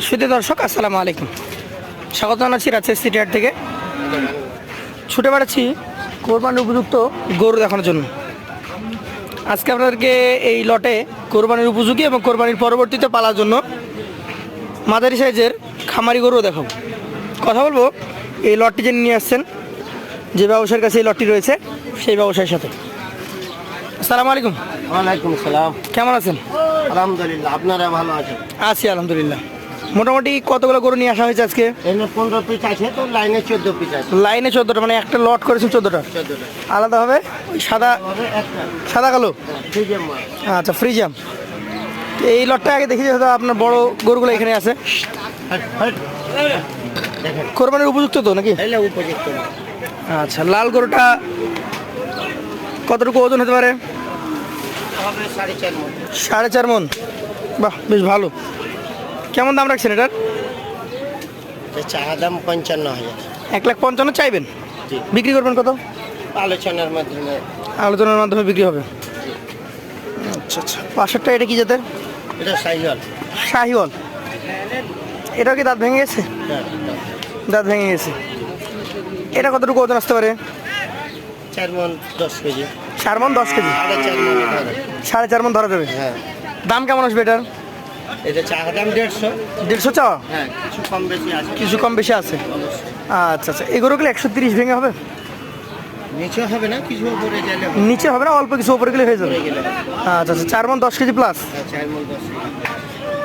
সুধী দর্শক আসসালামু আলাইকুম, স্বাগত জানাচ্ছি রাজশাহী সিটি হাট থেকে। ছুটে বেড়াচ্ছি কোরবানির উপযুক্ত গরু দেখানোর জন্য। আজকে আপনাদেরকে এই লটে কোরবানির উপযোগী এবং কোরবানির পরবর্তীতে পালার জন্য মাঝারি সাইজের খামারি গরু দেখাবো। কথা বলবো এই লটটি যিনি নিয়ে আসছেন, যে ব্যবসায়ীর কাছে এই লটটি রয়েছে, সেই ব্যবসায়ীর সাথে। আসসালামু আলাইকুম। ওয়ালাইকুম সালাম। কেমন আছেন? আলহামদুলিল্লাহ, আপনারা ভালো আছেন? আছি আলহামদুলিল্লাহ। মোটামুটি কতগুলো গরু নিয়ে আসা হয়েছে আজকে? এখানে 15 পিস আছে, তো লাইনে 14 পিস আছে। লাইনে 14টা, মানে একটা লট করেছেন 14টা। 14টা আলাদাভাবে ওই সাদা একটা সাদা কালো। ফ্রিজের মাল। আচ্ছা, ফ্রিজাম। এই লটটা আগে দেখি, হয়তো আপনার বড় গরুগুলো এখানে আছে। দেখেন কোরবানির উপযুক্ত তো নাকি? এলে উপযুক্ত না। আচ্ছা, লাল গরুটা কতটুকু ওজন হতে পারে? হবে 4.5 মণ। 4.5 মণ। বাহ, বেশ ভালো। কেমন দাম রাখছেন এটার? চা দাম 55,000। 1,55,000 চাইবেন? জি। বিক্রি করবেন কত? আলোচনার মাধ্যমে। আলোচনার মাধ্যমে বিক্রি হবে। আচ্ছা আচ্ছা, পাশেরটা এটা কি জাতের? এটা সাইহল। শাহিওয়াল। এটাও কি দাঁত ভেঙে গেছে? দাঁত ভেঙে গেছে। এটা কতটুকু ওজন আসতে পারে? 4 মণ 10 কেজি। 4 মণ 10 কেজি। 4.5 মণ ধরে। 4.5 মণ ধরা যাবে। হ্যাঁ, দাম কেমন আসবে এটার? এটা চা দাম 150। 150 চাওয়া? হ্যাঁ, কিছু কম বেশি আছে। কিছু কম বেশি আছে। অবশ্যই। আচ্ছা আচ্ছা, এগুলোগুলো 130 ভেঙে হবে? নিচে হবে না, কিছু উপরে গেলে হবে। নিচে হবে না, অল্প কিছু উপরে গেলে হয়ে যাবে। উপরে গেলে হবে। আচ্ছা আচ্ছা, 4 মণ 10 কেজি প্লাস। হ্যাঁ, 4 মণ 10 কেজি।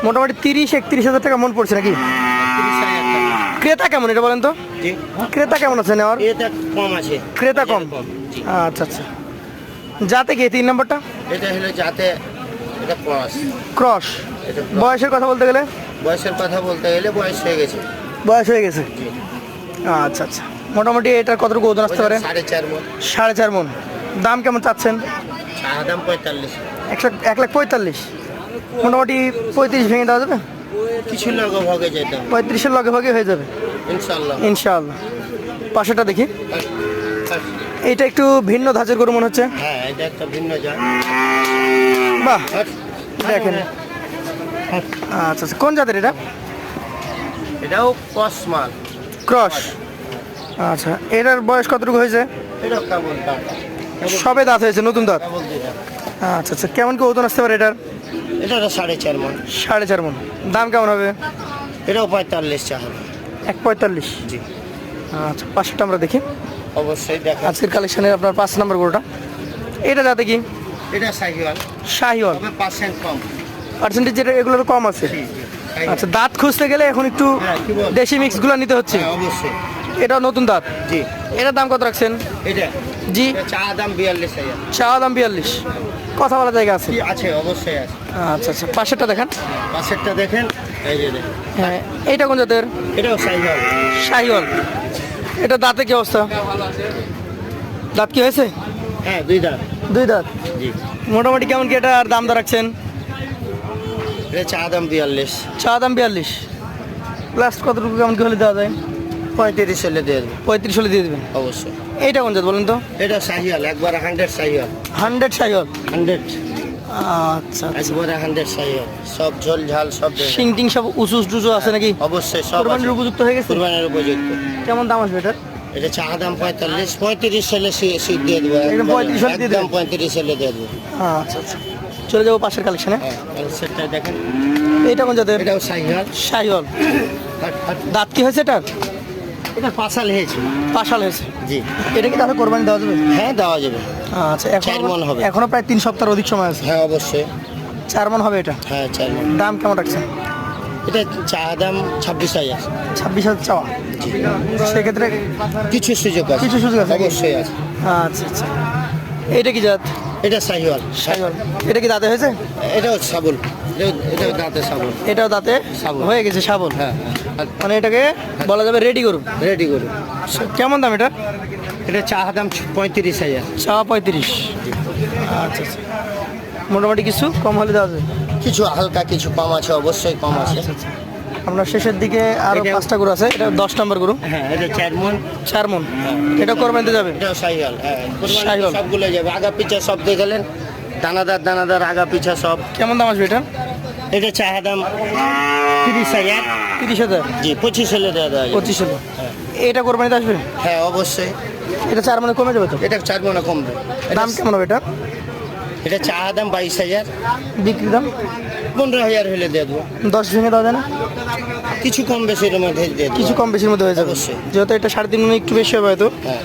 মোটামুটি 30-31 হাজার টাকা মন পড়ছে নাকি? 30,000 টাকা। ক্রেতা কেমন এটা বলেন তো? জি। ক্রেতা কেমন আছে নেওয়ার? এটা কম আছে। ক্রেতা কম। জি। আচ্ছা আচ্ছা, যাতে গিয়ে 3 নম্বরটা এটা হলো যাতে এটা ক্রস। ক্রস। এটা বয়সের কথা বলতে গেলে? বয়সের কথা বলতে গেলে বয়স হয়ে গেছে। বয়স হয়ে গেছে। জি। আচ্ছা আচ্ছা, মোটামুটি এটার কতটুকু ওজন আসতে পারে? 4.5 মণ। 4.5 মণ। দাম কেমন চাচ্ছেন? চা দাম 45। 1,45,000। মোটামুটি 35 ভেঙে দেওয়া যাবে? কিছু লগে ভগে যেতে হবে 35-এর লগে ভাগে হয়ে যাবে ইনশাল্লাহ। ইনশাআল্লাহ। পাশেটা দেখি, এইটা একটু ভিন্ন ধাঁচের গরু মনে হচ্ছে। হ্যাঁ, এটা একটা ভিন্ন জাত। বাহ, দেখেন। দেখেন। আচ্ছা আচ্ছা, কোন জাতের এটা? এটাও ক্রস মাল। ক্রস। আচ্ছা, এটার বয়স কতটুকু হয়েছে? এটাও কেমন দাম? সবে দাঁত হয়েছে, নতুন দাঁত। কেবল দিলাম। আচ্ছা আচ্ছা, কেমন কি ওজন আসতে পারে এটার? এটা 4.5 মণ। 4.5 মণ। দাম কেমন হবে? এটাও 45 চা হবে। 1,45,000। জি। আচ্ছা, পাশেরটা আমরা দেখি। অবশ্যই দেখা। আজকের কালেকশনের আপনার 5 নম্বর গরুটা, এটা যাতে কি? এটা সাইকেল শাহিওয়াল। তবে 5% কম। পার্সেন্টেজ যেটা এগুলোর কম আছে। জি, জি। আচ্ছা, দাঁত খুঁজতে গেলে এখন একটু হ্যাঁ, কি বল? দেশি মিক্সগুলো নিতে হচ্ছে। হ্যাঁ, অবশ্যই। এটা নতুন দাঁত। জি। এটার দাম কত রাখছেন? এটা জি। এটা চা দাম 42,000। চাওয়া দাম 42। কথা বলা জায়গা আছে। কি আছে? অবশ্যই আছে। আচ্ছা আচ্ছা, পাশেরটা দেখেন। পাশেরটা দেখেন। এই যে দেখেন। হ্যাঁ, এইটা কোন জাতের? এটাও সাইকেল। শাহিওয়াল। এটা দাঁতে কি অবস্থা? দাঁত কি হয়েছে? হ্যাঁ, 2 দাঁত। 2 দাঁত। জি। মোটামুটি কেমন কি এটার দাম দর রাখছেন? এটা চা দাম 42। চাওয়া দাম 42। প্লাস কতটুকু কেমন কি হলে দেওয়া যায়? 35 হলে দিয়ে দেবো। 35 হলে দিয়ে দেবেন। অবশ্যই। এইটা কোন জাত বলেন তো? এটা সাহিয়াল, একবার 100 সাহিয়াল। 100 শাহিওয়াল। 100 আচ্ছা আচ্ছা, একবার 100 সাহিয়াল। সব ঝোল ঝাল সব দেবে। শিং টিং সব উঁচু টুচু আছে নাকি? অবশ্যই সব আছে। কোরবানির উপযুক্ত হয়ে গেছে? কুরবানির উপযুক্ত। কেমন দাম আসবে এটার? এটা চা দাম 35 হলে সিট দিয়ে দেবো। একদম 35 হলে দিয়ে একদম দেবেন? 35 হলে দিয়ে দেবো। আচ্ছা আচ্ছা, চলে যাবো পাশের কালেকশনে। হ্যাঁ, আর সেটা দেখেন। এইটা কোন জাতের? এটাও সাহিয়াল। শাহিওয়াল। দাঁত কি হয়েছে এটার? এটা পাশাল হয়েছে। পাশাল হয়েছে। জি। এটা কি তাহলে কোরবানি দেওয়া যাবে? হ্যাঁ, দেওয়া যাবে। আচ্ছা, 4 মণ হবে। এখনো প্রায় 3 সপ্তাহের অধিক সময় আছে। হ্যাঁ, অবশ্যই। 4 মণ হবে এটা। হ্যাঁ, 4 মণ। দাম কেমন রাখছেন? এটা চা দাম 26,000। 26,000 চাওয়া। সেক্ষেত্রে কিছু সুযোগ আছে। কিছু সুযোগ আছে? অবশ্যই আছে। আচ্ছা আচ্ছা, এইটা কি জাত? এটা সাহিওয়াল। শাহিওয়াল। এটা কি দাঁতে হয়েছে? এটাও সাবল। এটাও দাঁতে সাবল। এটাও দাঁতে শাবল। হয়ে গেছে, শাবল। হ্যাঁ, মানে এটাকে বলা যাবে রেডি করুন। রেডি করুন। কেমন দাম এটা? এটা চা দাম 35,000। চাওয়া 35। আচ্ছা আচ্ছা, মোটামুটি কিছু কম হলে দেওয়া যাবে? কিছু হালকা কিছু কম আছে, অবশ্যই কম আছে। আমরা শেষের দিকে আরো এটা- 5টা গরু আছে, এটা 10 নম্বর গরু। হ্যাঁ, এটা 4 মণ। 4 মণ। এটা কোরবানিতে যাবে? এটাও সাহিওয়াল। হ্যাঁ, শাহিওয়াল। সবগুলো যাবে। আগা পিছা সব দিয়ে গেলেন। দানাদার আগা পিছা সব। কেমন দাম আসবে এটা? এটা চাহা দাম 30,000। 30,000, জি 25 হলে দেওয়া দেওয়া যাবে। 25,000। এটা কোরবানিতে আসবে? হ্যাঁ অবশ্যই। এটা 4 মানে কমে যাবে তো? এটা 4 মনে কমবে। দাম কেমন হবে এটা? এটা চাহা দাম 22,000। বিক্রি দাম 15,000 হলে দিয়ে দেবো। 10 ভেঙে দেওয়া যায় না? কিছু কম বেশির মধ্যে দিয়ে দেবো। কিছু কম বেশির মধ্যে হয়ে যাবে। অবশ্যই। যেহেতু এটা 3.5 মণ একটু বেশি হবে হয়তো। হ্যাঁ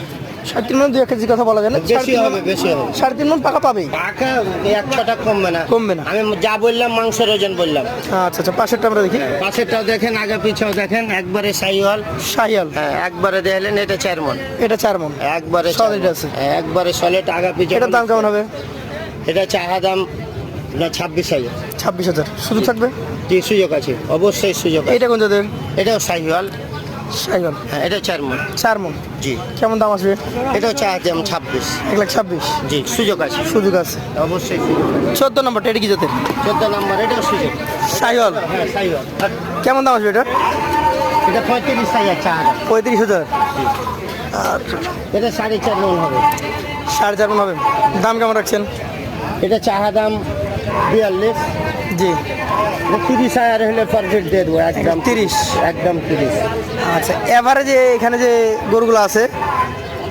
3.5 মণ 2 কেজি কথা বলা যায় না। বেশি হবে, বেশি হবে। 3.5 মণ পাকা পাবেই। পাকা 1-6টা কমবে না। কমবে না। আমি যা বললাম মাংসের ওজন বললাম। আচ্ছা আচ্ছা, পাশেরটা আমরা দেখি। পাশেরটাও দেখেন, আগে পিছেও দেখেন, একবারে সাইওয়াল। শাহিয়াল, হ্যাঁ একবারে দেখলেন, এটা 4 মণ। এটা 4 মণ একবারে Solid 4 মণ। আছে। হ্যাঁ, একবারে সলিড আগা পিছে। এটার দাম কেমন হবে? এটা চাহা দাম না 26,000। 26,000 শুধু থাকবে? জি সুযোগ আছে, অবশ্যই সুযোগ আছে। এটা কোন জাতের? এটাও সাইওয়াল। শাহিয়াল, হ্যাঁ এটা 4 মণ। 4 মণ। জি কেমন দাম আসবে? এটাও চাহা দাম 26। 1,26,000 জি সুযোগ আছে, সুযোগ আছে। অবশ্যই সুযোগ আছে। 14 নম্বরটা এটা কি জাতের? 14 নম্বর, এটাও সুযোগ। শাহিয়াল, হ্যাঁ সাইওয়াল। কেমন দাম আসবে এটা? এটা 35,000 চাহা দাম। 35,000। আর এটা 4.5 মণ হবে। 4.5 মণ হবে। দাম কেমন রাখছেন? এটা চাহা দাম 42। জি 30,000 হলে পারফেক্ট দিয়ে দেবো একদম। 30। একদম 30। আচ্ছা, এভারেজে এখানে যে গরুগুলো আছে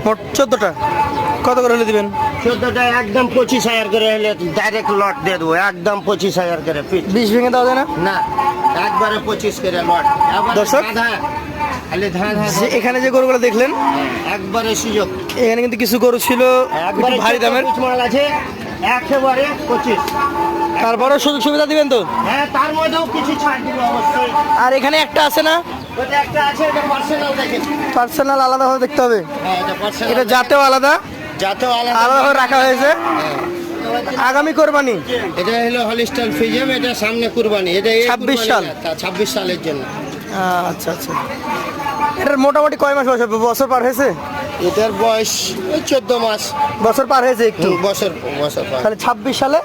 মোট 14টা, কত করে হলে দিবেন? 14টা একদম 25,000 করে হলে ডাইরেক্ট লট দিয়ে দেবো, একদম 25,000 করে ফিট। 20 ভেঙে দেওয়া যায় না? না একবারে 25 করে লট। একবারে দর্শক, ধাঁধা, খালি ধাঁধা। যে এখানে যে গরুগুলো দেখলেন, একবারে সুযোগ। এখানে কিন্তু কিছু গরু ছিল একবারে একটু ভারী দামের, চোদ্দ মাল আছে, একেবারে 25। তারপরেও সুযোগ সুবিধা দিবেন তো? হ্যাঁ তার মধ্যেও কিছু ছাড় দিব অবশ্যই। আর এখানে একটা আছে না, ওটা একটা আছে, এটা পার্সোনাল দেখেন। পার্সোনাল আলাদাভাবে দেখতে হবে। হ্যাঁ এটা পার্সোনাল। এটা জাতেও আলাদা, যাতেও আলাদাভাবে রাখা হয়েছে। আগামী কোরবানি এটা হলো হলিস্টাইন ফিজিয়াম, এটা সামনে কুরবানি। এটা 26 সাল। 26 সালের জন্য। আচ্ছা আচ্ছা, এটার মোটামুটি কয় মাস বয়স হবে? বছর পার হয়েছে? এটার বয়স ওই 14 মাস। বছর পার হয়েছে একটু, বছর বছর পর। তাহলে 26 সালে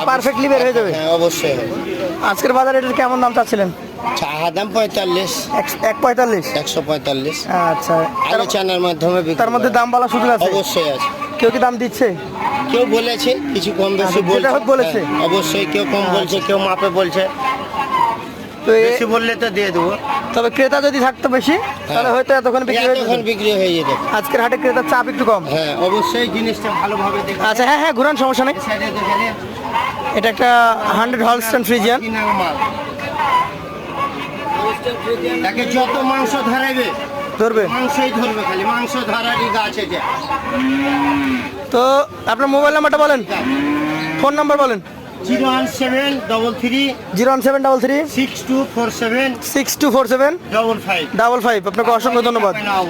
পারফেক্টলি বের হয়ে যাবে। হ্যাঁ অবশ্যই হবে। আজকের বাজারে এটার কেমন দাম চাচ্ছিলেন? চাহা দাম 45, 1.45। 145। আচ্ছা, আলোচনার মাধ্যমে বিক্রি তার মধ্যে করা। দাম বলার সুযোগ আছে? অবশ্যই আছে। কেউ কি দাম দিচ্ছে? কেউ বলেছে কিছু কম বেশি যেটা বলছে। হোক বলেছে। হ্যাঁ, অবশ্যই কেউ কম বলছে, কেউ মাপে বলছে। তো বেশি বললে তো দিয়ে দেবো। তবে ক্রেতা যদি থাকতো বেশি তাহলে হয়তো এতক্ষণ বিক্রি হয়ে এতক্ষণ যেত। বিক্রি হয়ে যেত। আজকের হাটে ক্রেতার চাপ একটু কম। হ্যাঁ অবশ্যই জিনিসটা ভালোভাবে দেখে। আচ্ছা, হ্যাঁ হ্যাঁ, ঘুরান, সমস্যা নেই। সাইডে দেখে নে। এটা একটা 100 হলস্টাইন ফ্রিজিয়ান। কি নাম মাল? তাকে যত মাংস ধরাবে ধরবে। মাংসই ধরবে, খালি মাংস ধরারই গাছ এটা। তো আপনার মোবাইল নাম্বারটা বলেন, ফোন নাম্বার বলেন। 01733 01733 6247 6247 55। 55। আপনাকে অসংখ্য ধন্যবাদ। নাও